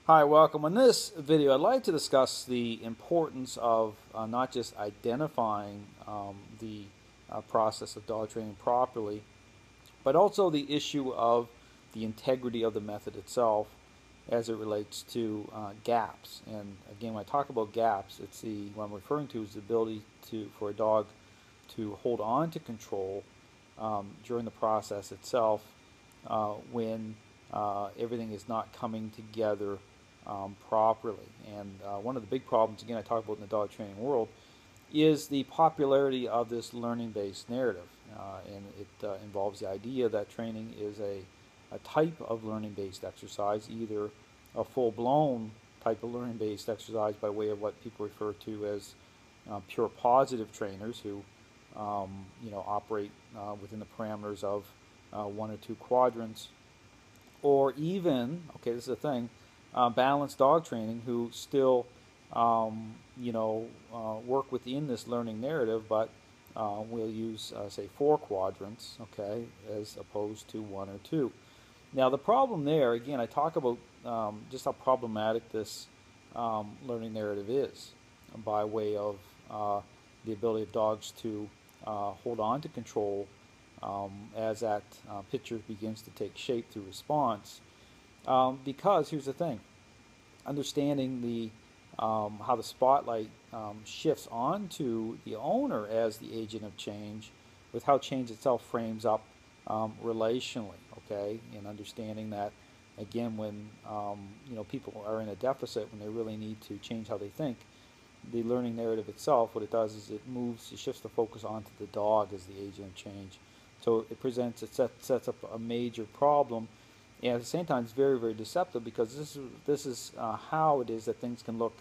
Hi, welcome. In this video, I'd like to discuss the importance of not just identifying the process of dog training properly, but also the issue of the integrity of the method itself as it relates to gaps. And again, when I talk about gaps, what I'm referring to is the ability for a dog to hold on to control during the process itself when everything is not coming together properly. And one of the big problems, again, I talk about in the dog training world, is the popularity of this learning-based narrative. And it involves the idea that training is a type of learning-based exercise, either a full-blown type of learning-based exercise by way of what people refer to as pure positive trainers who operate within the parameters of one or two quadrants, or even, okay, this is the thing, balanced dog training who still, work within this learning narrative, but we'll use, say, four quadrants, okay, as opposed to one or two. Now, the problem there, again, I talk about just how problematic this learning narrative is by way of the ability of dogs to hold on to control as that picture begins to take shape through response. Because here's the thing, understanding the how the spotlight shifts onto the owner as the agent of change, with how change itself frames up relationally, okay, and understanding that again when people are in a deficit, when they really need to change how they think, the learning narrative itself, what it does is it shifts the focus onto the dog as the agent of change. So it sets up a major problem, and at the same time it's very, very deceptive, because this is how it is that things can look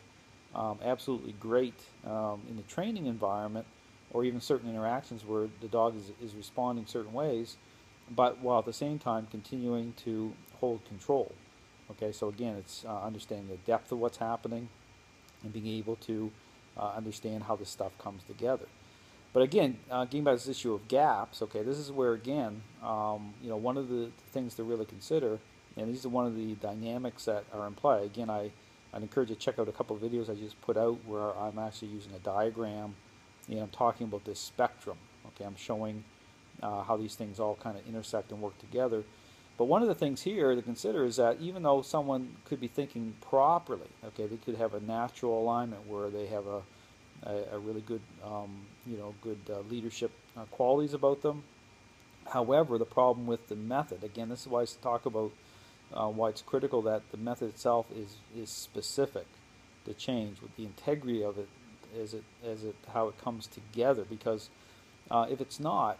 absolutely great in the training environment, or even certain interactions where the dog is responding certain ways, but while at the same time continuing to hold control. Okay, so again, it's understanding the depth of what's happening and being able to understand how this stuff comes together. But again, getting back to this issue of gaps, okay, this is where, again, one of the things to really consider, and these are one of the dynamics that are in play. Again, I'd encourage you to check out a couple of videos I just put out where I'm actually using a diagram, and I'm talking about this spectrum. Okay, I'm showing how these things all kind of intersect and work together. But one of the things here to consider is that even though someone could be thinking properly, okay, they could have a natural alignment where they have a really good, leadership qualities about them. However, the problem with the method, again, this is why I talk about why it's critical that the method itself is specific to change, with the integrity of it, how it comes together. Because if it's not,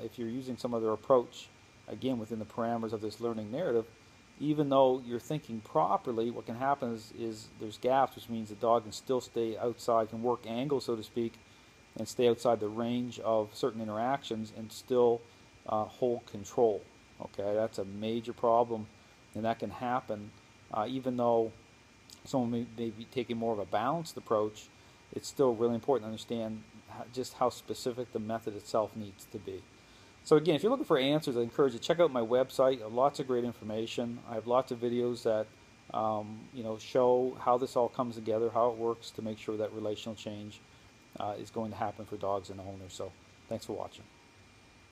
if you're using some other approach, again, within the parameters of this learning narrative, even though you're thinking properly, what can happen is there's gaps, which means the dog can still stay outside, can work angle, so to speak, and stay outside the range of certain interactions and still hold control. Okay, that's a major problem, and that can happen even though someone may be taking more of a balanced approach. It's still really important to understand just how specific the method itself needs to be. So again, if you're looking for answers, I encourage you to check out my website. Lots of great information. I have lots of videos that show how this all comes together, how it works to make sure that relational change is going to happen for dogs and owners. So thanks for watching.